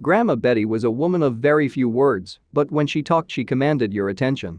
Grandma Betty was a woman of very few words, but when she talked she commanded your attention.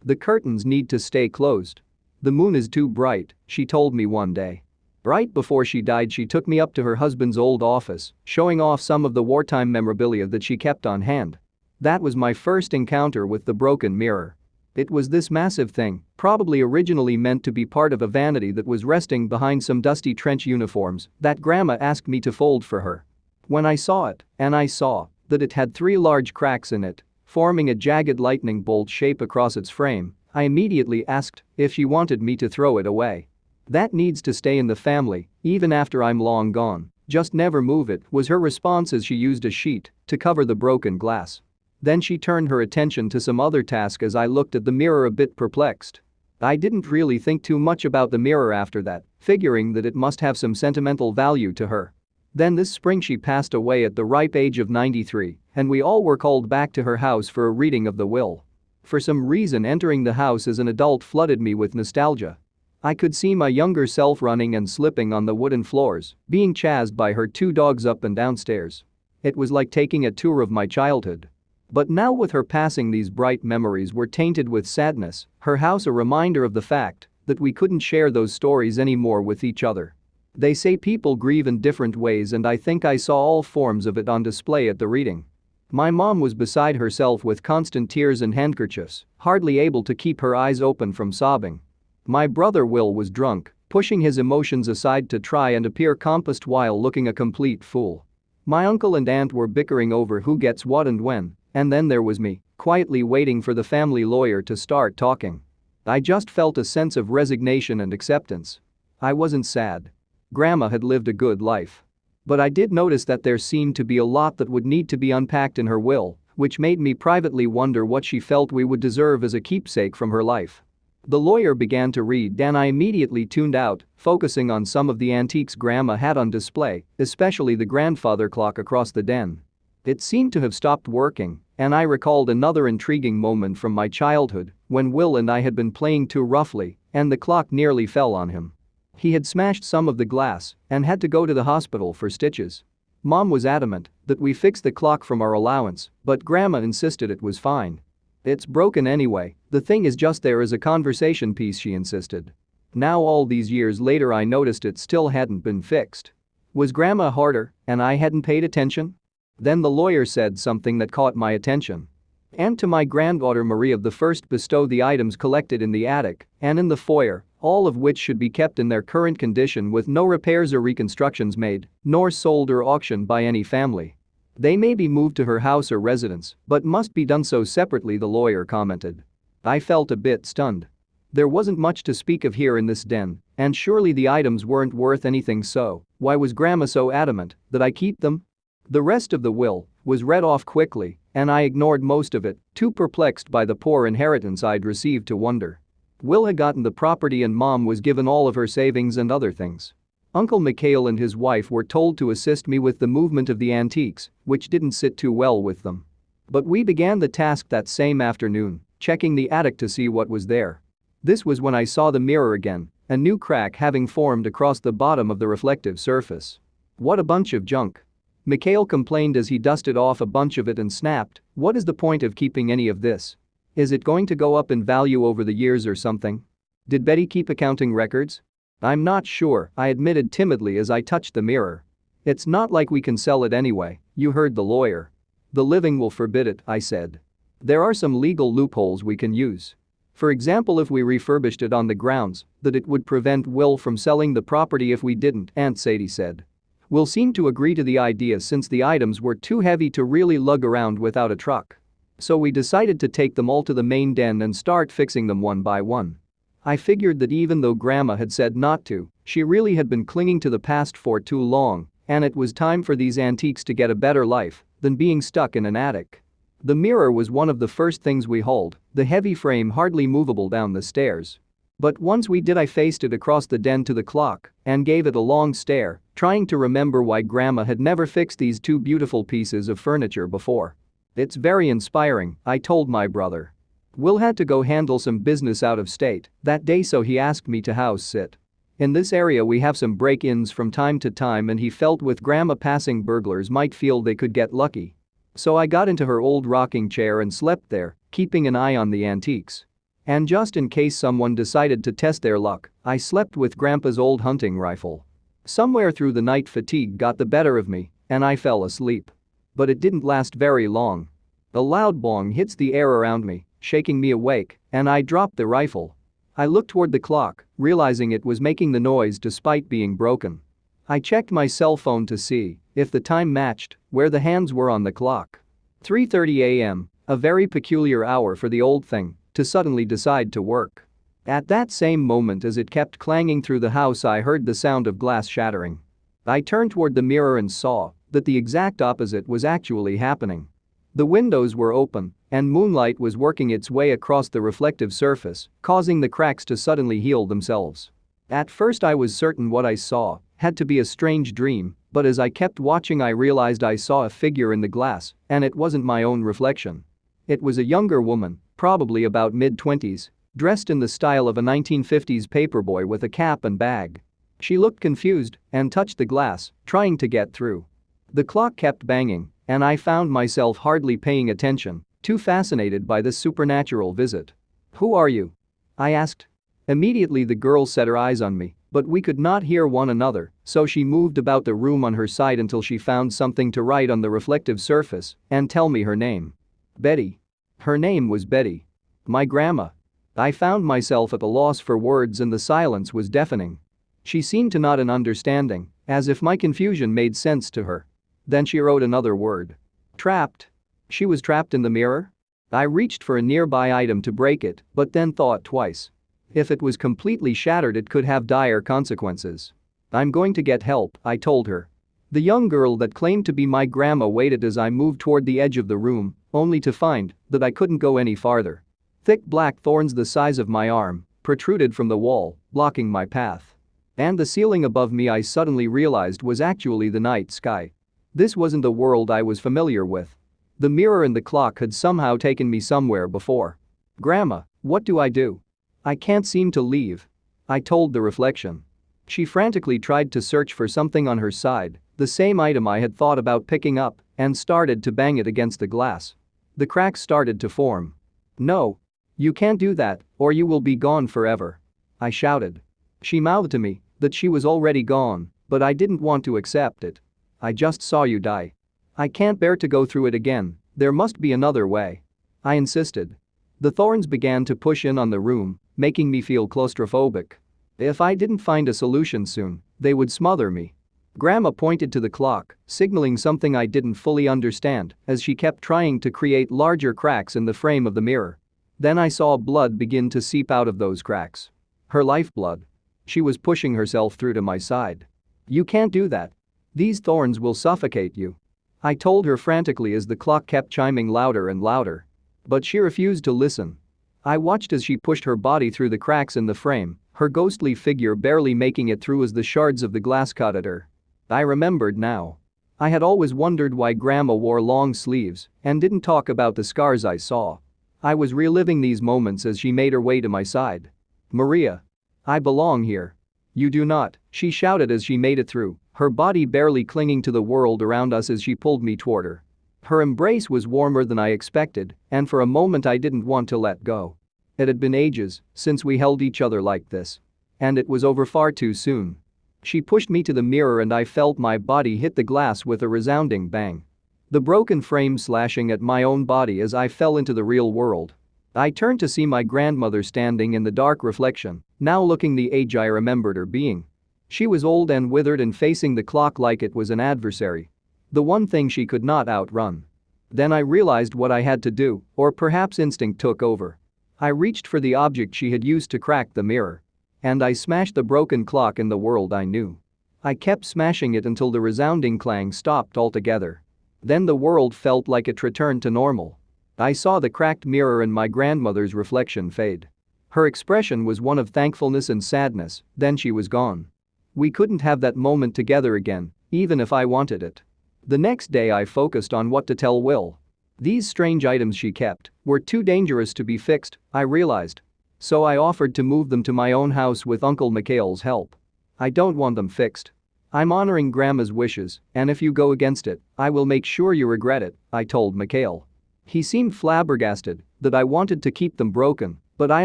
The curtains need to stay closed. The moon is too bright, she told me one day. Right before she died she took me up to her husband's old office, showing off some of the wartime memorabilia that she kept on hand. That was my first encounter with the broken mirror. It was this massive thing, probably originally meant to be part of a vanity that was resting behind some dusty trench uniforms that Grandma asked me to fold for her. When I saw it, and I saw that it had 3 large cracks in it, forming a jagged lightning bolt shape across its frame, I immediately asked if she wanted me to throw it away. "That needs to stay in the family, even after I'm long gone. Just never move it," was her response as she used a sheet to cover the broken glass. Then she turned her attention to some other task as I looked at the mirror a bit perplexed. I didn't really think too much about the mirror after that, figuring that it must have some sentimental value to her. Then this spring she passed away at the ripe age of 93, and we all were called back to her house for a reading of the will. For some reason entering the house as an adult flooded me with nostalgia. I could see my younger self running and slipping on the wooden floors, being chased by her 2 dogs up and downstairs. It was like taking a tour of my childhood. But now with her passing these bright memories were tainted with sadness, her house a reminder of the fact that we couldn't share those stories anymore with each other. They say people grieve in different ways and I think I saw all forms of it on display at the reading. My mom was beside herself with constant tears and handkerchiefs, hardly able to keep her eyes open from sobbing. My brother Will was drunk, pushing his emotions aside to try and appear composed while looking a complete fool. My uncle and aunt were bickering over who gets what and when, and then there was me, quietly waiting for the family lawyer to start talking. I just felt a sense of resignation and acceptance. I wasn't sad. Grandma had lived a good life. But I did notice that there seemed to be a lot that would need to be unpacked in her will, which made me privately wonder what she felt we would deserve as a keepsake from her life. The lawyer began to read and I immediately tuned out, focusing on some of the antiques Grandma had on display, especially the grandfather clock across the den. It seemed to have stopped working, and I recalled another intriguing moment from my childhood when Will and I had been playing too roughly and the clock nearly fell on him. He had smashed some of the glass and had to go to the hospital for stitches. Mom was adamant that we fix the clock from our allowance, but Grandma insisted it was fine. "It's broken anyway, the thing is just there as a conversation piece," she insisted. Now all these years later I noticed it still hadn't been fixed. Was Grandma harder and I hadn't paid attention? Then the lawyer said something that caught my attention. "And to my granddaughter Marie of the first bestow the items collected in the attic and in the foyer, all of which should be kept in their current condition with no repairs or reconstructions made, nor sold or auctioned by any family. They may be moved to her house or residence, but must be done so separately," the lawyer commented. I felt a bit stunned. There wasn't much to speak of here in this den, and surely the items weren't worth anything, so why was Grandma so adamant that I keep them? The rest of the will was read off quickly, and I ignored most of it, too perplexed by the poor inheritance I'd received to wonder. Will had gotten the property and Mom was given all of her savings and other things. Uncle Mikhail and his wife were told to assist me with the movement of the antiques, which didn't sit too well with them. But we began the task that same afternoon, checking the attic to see what was there. This was when I saw the mirror again, a new crack having formed across the bottom of the reflective surface. "What a bunch of junk." Mikhail complained as he dusted off a bunch of it and snapped, "What is the point of keeping any of this? Is it going to go up in value over the years or something? Did Betty keep accounting records?" "I'm not sure," I admitted timidly as I touched the mirror. "It's not like we can sell it anyway," you heard the lawyer. "The living will forbid it," I said. "There are some legal loopholes we can use. For example, if we refurbished it on the grounds that it would prevent Will from selling the property if we didn't," Aunt Sadie said. Will seemed to agree to the idea since the items were too heavy to really lug around without a truck. So we decided to take them all to the main den and start fixing them one by one. I figured that even though Grandma had said not to, she really had been clinging to the past for too long, and it was time for these antiques to get a better life than being stuck in an attic. The mirror was one of the first things we hauled, the heavy frame hardly movable down the stairs. But once we did, I faced it across the den to the clock and gave it a long stare, trying to remember why Grandma had never fixed these 2 beautiful pieces of furniture before. "It's very inspiring," I told my brother. "Will had to go handle some business out of state that day, so he asked me to house sit. In this area we have some break-ins from time to time and he felt with Grandma passing burglars might feel they could get lucky. So I got into her old rocking chair and slept there, keeping an eye on the antiques. And just in case someone decided to test their luck, I slept with Grandpa's old hunting rifle. Somewhere through the night fatigue got the better of me, and I fell asleep. But it didn't last very long. A loud bong hits the air around me, shaking me awake, and I dropped the rifle. I looked toward the clock, realizing it was making the noise despite being broken. I checked my cell phone to see if the time matched where the hands were on the clock. 3:30 a.m., a very peculiar hour for the old thing to suddenly decide to work. At that same moment, as it kept clanging through the house, I heard the sound of glass shattering. I turned toward the mirror and saw that the exact opposite was actually happening. The windows were open, and moonlight was working its way across the reflective surface, causing the cracks to suddenly heal themselves. At first I was certain what I saw had to be a strange dream, but as I kept watching I realized I saw a figure in the glass, and it wasn't my own reflection. It was a younger woman, probably about mid-20s, dressed in the style of a 1950s paperboy with a cap and bag. She looked confused and touched the glass, trying to get through. The clock kept banging, and I found myself hardly paying attention, too fascinated by this supernatural visit. "Who are you?" I asked. Immediately the girl set her eyes on me, but we could not hear one another, so she moved about the room on her side until she found something to write on the reflective surface and tell me her name. Betty. Her name was Betty. My grandma. I found myself at a loss for words and the silence was deafening. She seemed to nod in understanding, as if my confusion made sense to her. Then she wrote another word. Trapped. She was trapped in the mirror? I reached for a nearby item to break it, but then thought twice. If it was completely shattered, it could have dire consequences. "I'm going to get help," I told her. The young girl that claimed to be my grandma waited as I moved toward the edge of the room, only to find that I couldn't go any farther. Thick black thorns the size of my arm protruded from the wall, blocking my path. And the ceiling above me, I suddenly realized, was actually the night sky. This wasn't the world I was familiar with. The mirror and the clock had somehow taken me somewhere before. "Grandma, what do I do? I can't seem to leave," I told the reflection. She frantically tried to search for something on her side, the same item I had thought about picking up, and started to bang it against the glass. The cracks started to form. "No. You can't do that, or you will be gone forever," I shouted. She mouthed to me that she was already gone, but I didn't want to accept it. "I just saw you die. I can't bear to go through it again, there must be another way," I insisted. The thorns began to push in on the room, making me feel claustrophobic. If I didn't find a solution soon, they would smother me. Grandma pointed to the clock, signaling something I didn't fully understand as she kept trying to create larger cracks in the frame of the mirror. Then I saw blood begin to seep out of those cracks. Her lifeblood. She was pushing herself through to my side. "You can't do that. These thorns will suffocate you," I told her frantically as the clock kept chiming louder and louder. But she refused to listen. I watched as she pushed her body through the cracks in the frame, her ghostly figure barely making it through as the shards of the glass cut at her. I remembered now. I had always wondered why Grandma wore long sleeves and didn't talk about the scars I saw. I was reliving these moments as she made her way to my side. "Maria. I belong here." "You do not," she shouted as she made it through, her body barely clinging to the world around us as she pulled me toward her. Her embrace was warmer than I expected, and for a moment I didn't want to let go. It had been ages since we held each other like this. And it was over far too soon. She pushed me to the mirror and I felt my body hit the glass with a resounding bang. The broken frame slashing at my own body as I fell into the real world. I turned to see my grandmother standing in the dark reflection, now looking the age I remembered her being. She was old and withered and facing the clock like it was an adversary. The one thing she could not outrun. Then I realized what I had to do, or perhaps instinct took over. I reached for the object she had used to crack the mirror. And I smashed the broken clock in the world I knew. I kept smashing it until the resounding clang stopped altogether. Then the world felt like it returned to normal. I saw the cracked mirror and my grandmother's reflection fade. Her expression was one of thankfulness and sadness, then she was gone. We couldn't have that moment together again, even if I wanted it. The next day I focused on what to tell Will. These strange items she kept were too dangerous to be fixed, I realized. So I offered to move them to my own house with Uncle Mikhail's help. "I don't want them fixed," I'm honoring Grandma's wishes, and if you go against it, I will make sure you regret it, I told Mikhail. He seemed flabbergasted that I wanted to keep them broken, but I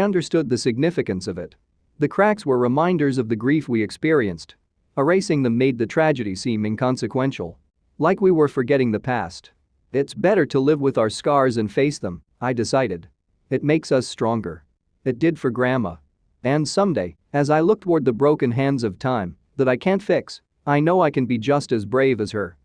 understood the significance of it. The cracks were reminders of the grief we experienced. Erasing them made the tragedy seem inconsequential. Like we were forgetting the past. It's better to live with our scars and face them, I decided. It makes us stronger. It did for Grandma. And someday, as I look toward the broken hands of time that I can't fix, I know I can be just as brave as her.